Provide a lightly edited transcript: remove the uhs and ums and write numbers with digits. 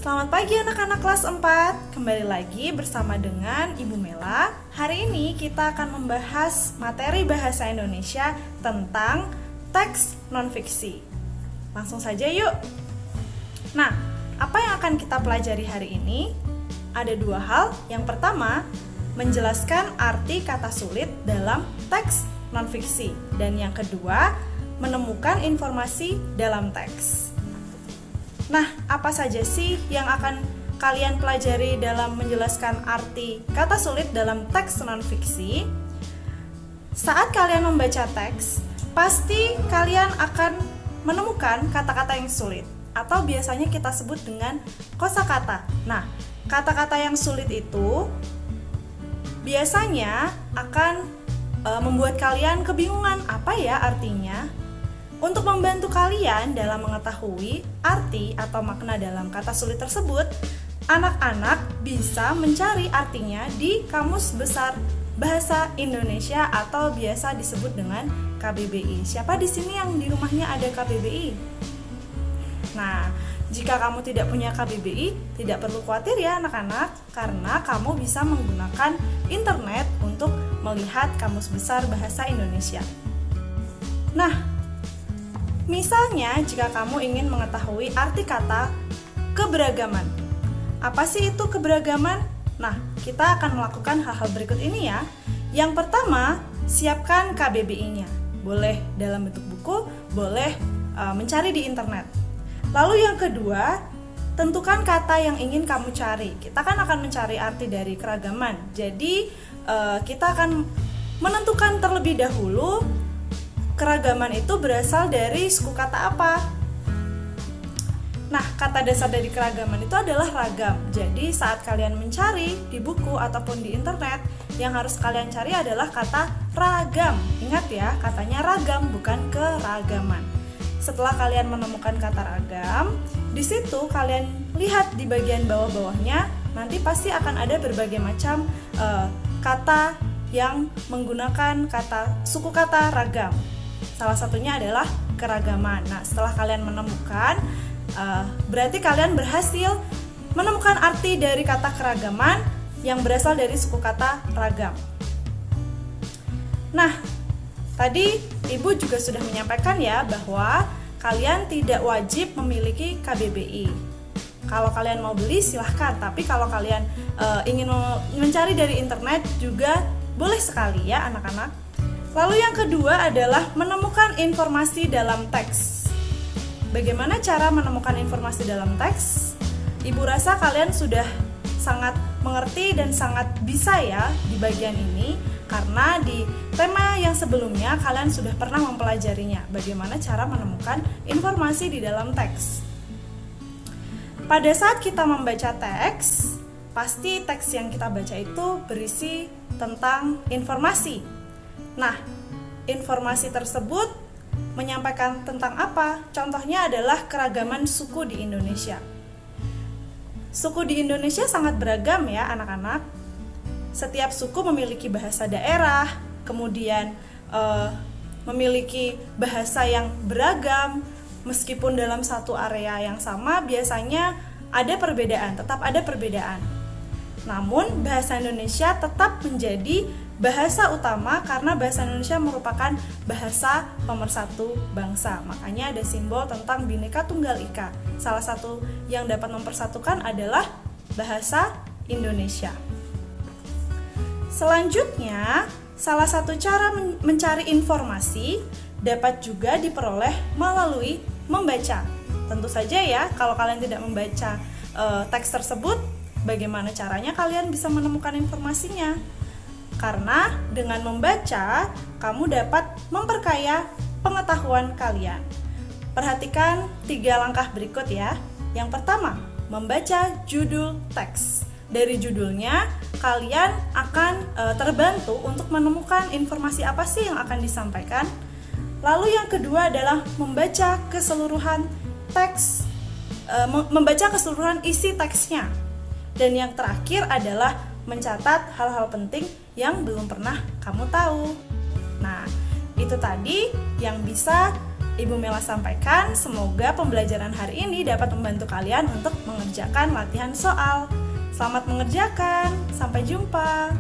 Selamat pagi anak-anak kelas 4. Kembali lagi bersama dengan Ibu Mela. Hari ini kita akan membahas materi bahasa Indonesia tentang teks non-fiksi. Langsung saja yuk. Nah, apa yang akan kita pelajari hari ini? Ada dua hal. Yang pertama, menjelaskan arti kata sulit dalam teks non-fiksi. Dan yang kedua, menemukan informasi dalam teks. Nah, apa saja sih yang akan kalian pelajari dalam menjelaskan arti kata sulit dalam teks non-fiksi? Saat kalian membaca teks, pasti kalian akan menemukan kata-kata yang sulit, atau biasanya kita sebut dengan kosakata. Nah, kata-kata yang sulit itu biasanya akan membuat kalian kebingungan apa ya artinya. Untuk membantu kalian dalam mengetahui arti atau makna dalam kata sulit tersebut, anak-anak bisa mencari artinya di Kamus Besar Bahasa Indonesia atau biasa disebut dengan KBBI. Siapa di sini yang di rumahnya ada KBBI? Nah, jika kamu tidak punya KBBI, tidak perlu khawatir ya anak-anak, karena kamu bisa menggunakan internet untuk melihat Kamus Besar Bahasa Indonesia. Nah, misalnya, jika kamu ingin mengetahui arti kata keberagaman. Apa sih itu keberagaman? Nah, kita akan melakukan hal-hal berikut ini ya. Yang pertama, siapkan KBBI-nya. Boleh dalam bentuk buku, boleh mencari di internet. Lalu yang kedua, tentukan kata yang ingin kamu cari. Kita kan akan mencari arti dari keragaman. Jadi, kita akan menentukan terlebih dahulu keragaman itu berasal dari suku kata apa? Nah, kata dasar dari keragaman itu adalah ragam. Jadi, saat kalian mencari di buku ataupun di internet, yang harus kalian cari adalah kata ragam. Ingat ya, katanya ragam, bukan keragaman. Setelah kalian menemukan kata ragam, di situ kalian lihat di bagian bawah-bawahnya, nanti pasti akan ada berbagai macam kata yang menggunakan suku kata ragam. Salah satunya adalah keragaman. Nah, setelah kalian menemukan, berarti kalian berhasil menemukan arti dari kata keragaman yang berasal dari suku kata ragam. Nah, tadi Ibu juga sudah menyampaikan ya bahwa kalian tidak wajib memiliki KBBI. Kalau kalian mau beli silahkan, tapi kalau kalian ingin mencari dari internet juga boleh sekali ya anak-anak. Lalu yang kedua adalah menemukan informasi dalam teks. Bagaimana cara menemukan informasi dalam teks? Ibu rasa kalian sudah sangat mengerti dan sangat bisa ya di bagian ini, karena di tema yang sebelumnya kalian sudah pernah mempelajarinya. Bagaimana cara menemukan informasi di dalam teks. Pada saat kita membaca teks, pasti teks yang kita baca itu berisi tentang informasi. Nah, informasi tersebut menyampaikan tentang apa? Contohnya adalah keragaman suku di Indonesia. Suku di Indonesia sangat beragam ya anak-anak. Setiap suku memiliki bahasa daerah, kemudian memiliki bahasa yang beragam. Meskipun dalam satu area yang sama, biasanya ada perbedaan, tetap ada perbedaan. Namun, bahasa Indonesia tetap menjadi bahasa utama karena bahasa Indonesia merupakan bahasa pemersatu bangsa. Makanya ada simbol tentang Bhinneka Tunggal Ika. Salah satu yang dapat mempersatukan adalah bahasa Indonesia. Selanjutnya, salah satu cara mencari informasi dapat juga diperoleh melalui membaca. Tentu saja ya, kalau kalian tidak membaca teks tersebut, bagaimana caranya kalian bisa menemukan informasinya? Karena dengan membaca, kamu dapat memperkaya pengetahuan kalian. Perhatikan 3 langkah berikut ya. Yang pertama, membaca judul teks. Dari judulnya, kalian akan terbantu untuk menemukan informasi apa sih yang akan disampaikan. Lalu yang kedua adalah membaca keseluruhan teks, membaca keseluruhan isi teksnya. Dan yang terakhir adalah mencatat hal-hal penting yang belum pernah kamu tahu. Nah, itu tadi yang bisa Ibu Mela sampaikan, semoga pembelajaran hari ini dapat membantu kalian untuk mengerjakan latihan soal. Selamat mengerjakan, sampai jumpa.